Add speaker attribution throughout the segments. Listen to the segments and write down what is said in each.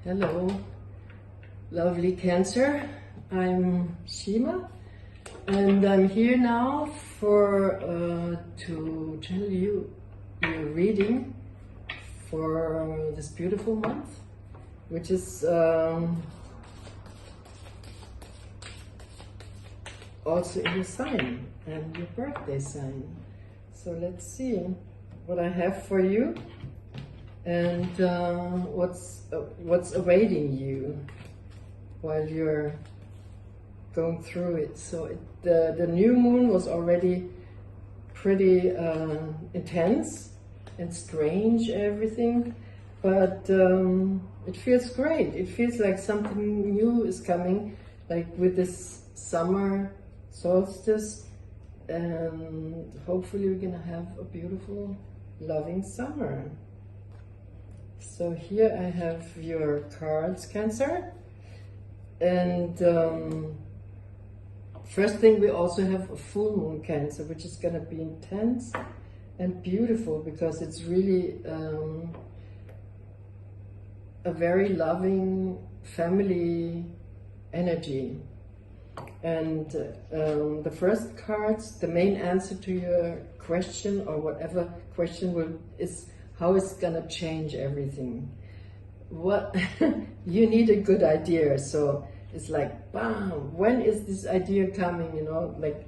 Speaker 1: Hello, lovely Cancer. I'm Shima, and I'm here now for to tell you your reading for this beautiful month, which is also in your sign and your birthday sign. So let's see what I have for you and what's awaiting you while you're going through it. So the new moon was already pretty intense and strange, everything, but it feels great. It feels like something new is coming, like with this summer solstice, and hopefully we're gonna have a beautiful, loving summer. So here I have your cards, Cancer, and first thing, we also have a full moon, Cancer, which is going to be intense and beautiful because it's really a very loving family energy. And the first cards, the main answer to your question or whatever question is how it's gonna change everything. What you need a good idea. So it's like, bam, when is this idea coming? You know, like,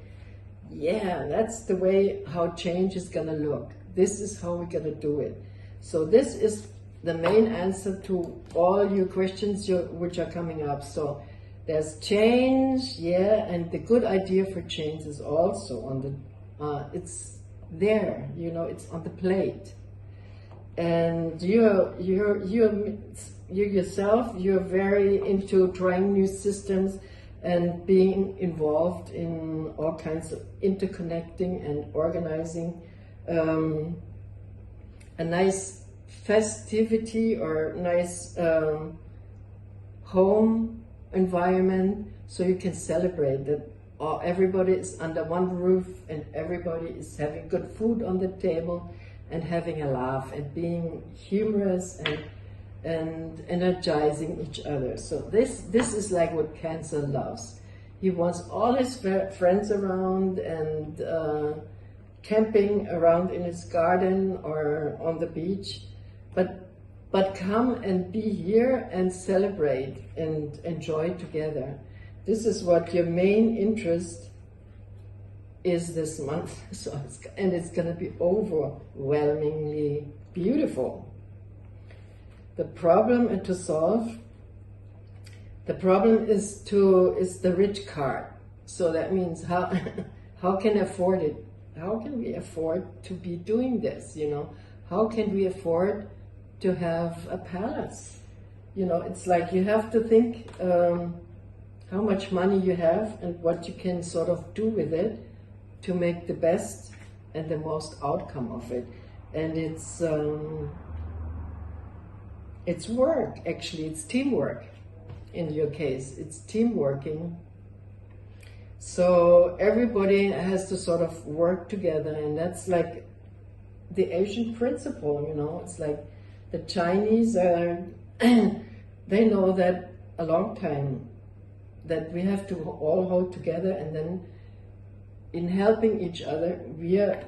Speaker 1: yeah, that's the way how change is gonna look. This is how we're gonna do it. So this is the main answer to all your questions which are coming up. So there's change, yeah, and the good idea for change is also on the, it's there, you know, it's on the plate. And you yourself, you're very into trying new systems and being involved in all kinds of interconnecting and organizing a nice festivity or nice home environment, so you can celebrate that everybody is under one roof and everybody is having good food on the table and having a laugh and being humorous and energizing each other. So this is like what Cancer loves. He wants all his friends around and camping around in his garden or on the beach, but come and be here and celebrate and enjoy together. This is what your main interest is this month. So it's going to be overwhelmingly beautiful. The problem to solve, the problem is the rich card. So that means how can afford it? How can we afford to be doing this? You know, how can we afford to have a palace? You know, it's like you have to think how much money you have and what you can sort of do with it to make the best and the most outcome of it. And it's work, actually, it's teamwork. In your case, it's teamworking. So everybody has to sort of work together, and that's like the Asian principle, you know. It's like the Chinese are, they know that a long time, that we have to all hold together, and then in helping each other, we are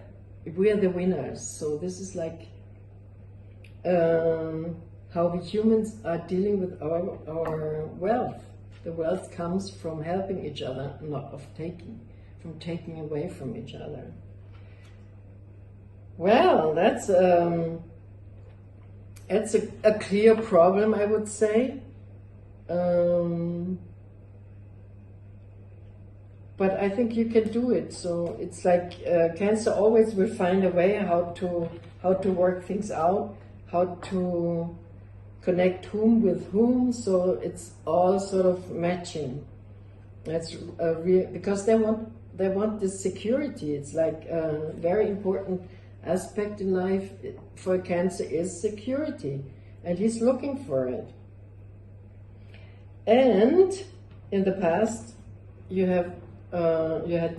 Speaker 1: the winners. So this is like how we humans are dealing with our wealth. The wealth comes from helping each other, not from taking away from each other. Well, that's a clear problem, I would say. But I think you can do it. So it's like Cancer always will find a way how to work things out, how to connect whom with whom. So it's all sort of matching. That's because they want this security. It's like a very important aspect in life for Cancer is security, and he's looking for it. And in the past, you had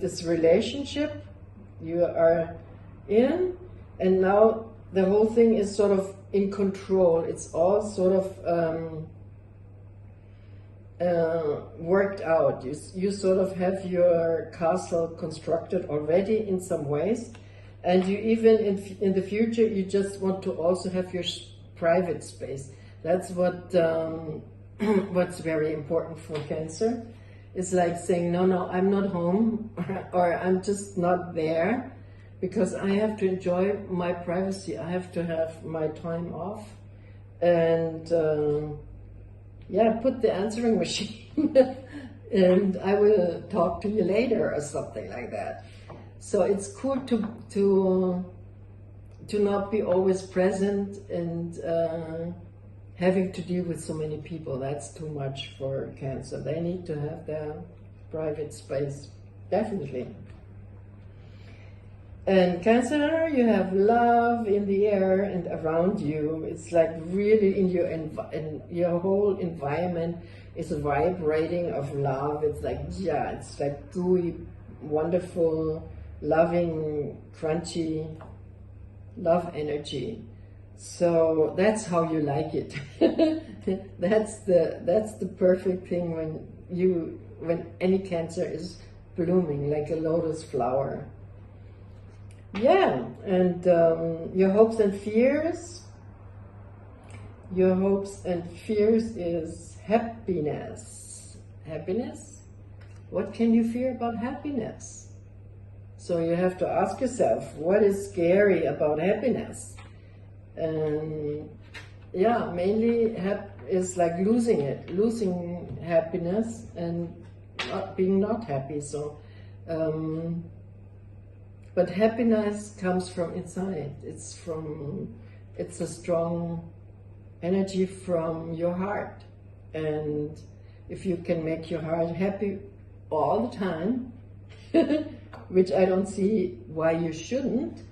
Speaker 1: this relationship you are in, and now the whole thing is sort of in control. It's all sort of worked out. You sort of have your castle constructed already in some ways, and you even in the future you just want to also have your private space. That's what what's very important for Cancer. It's like saying, no, I'm not home, or I'm just not there, because I have to enjoy my privacy. I have to have my time off, and yeah, put the answering machine and I will talk to you later or something like that. So it's cool to not be always present and having to deal with so many people. That's too much for Cancer. They need to have their private space, definitely. And Cancer, you have love in the air and around you. It's like really in your whole environment is vibrating of love. It's like, yeah, it's like gooey, wonderful, loving, crunchy love energy. So that's how you like it. That's the perfect thing when any Cancer is blooming like a lotus flower. Yeah, and your hopes and fears. Your hopes and fears is happiness. Happiness? What can you fear about happiness? So you have to ask yourself, what is scary about happiness? And yeah, mainly is like losing it, losing happiness and being not happy. So. But happiness comes from inside. It's a strong energy from your heart. And if you can make your heart happy all the time, which I don't see why you shouldn't,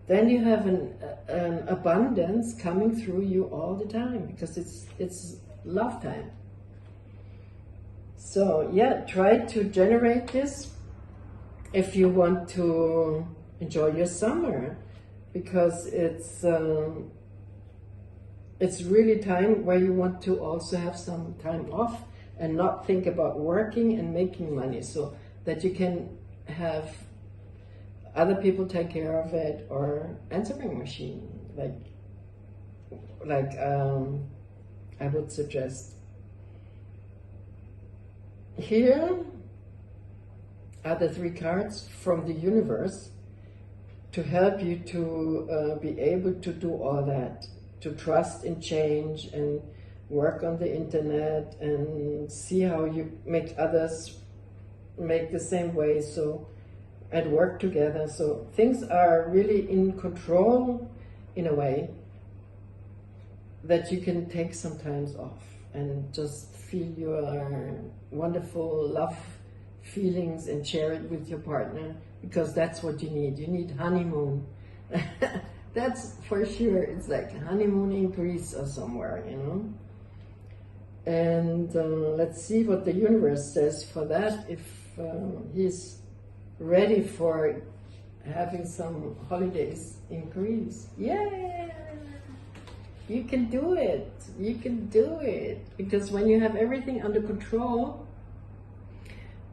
Speaker 1: then you have an abundance coming through you all the time, because it's love time. So yeah, try to generate this if you want to enjoy your summer, because it's really time where you want to also have some time off and not think about working and making money, so that you can have other people take care of it, or answering machine, like I would suggest. Here are the 3 cards from the universe to help you to be able to do all that, to trust in change and work on the internet and see how you make others make the same way, so, and work together. So things are really in control in a way that you can take some times off and just feel your wonderful love feelings and share it with your partner, because that's what you need. You need honeymoon. That's for sure. It's like honeymoon in Greece or somewhere, you know. And let's see what the universe says for that, if he's ready for having some holidays in Greece. Yeah, you can do it. You can do it, because when you have everything under control,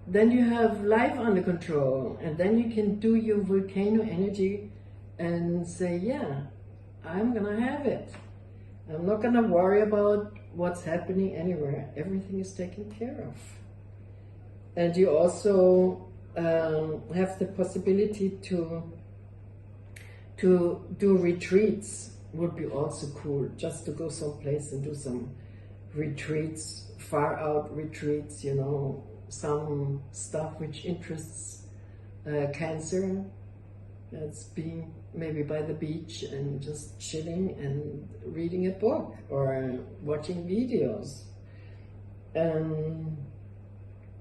Speaker 1: then you have life under control, and then you can do your volcano energy and say, yeah, I'm gonna have it. I'm not gonna worry about what's happening anywhere. Everything is taken care of. And you also have the possibility to do retreats. Would be also cool, just to go someplace and do some retreats, far out retreats, you know, some stuff which interests Cancer. That's being maybe by the beach and just chilling and reading a book or watching videos. And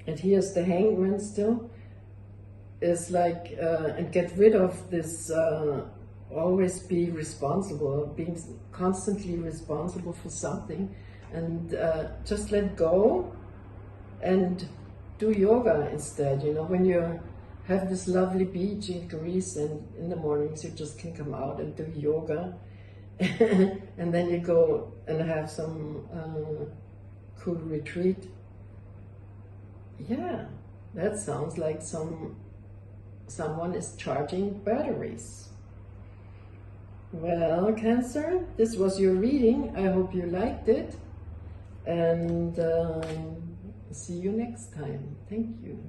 Speaker 1: here's the Hangman still. Is like, and get rid of this, always be responsible, being constantly responsible for something, and just let go and do yoga instead. You know, when you have this lovely beach in Greece, and in the mornings you just can come out and do yoga, and then you go and have some cool retreat Yeah, that sounds like someone is charging batteries. Well, Cancer, this was your reading. I hope you liked it. And see you next time. Thank you.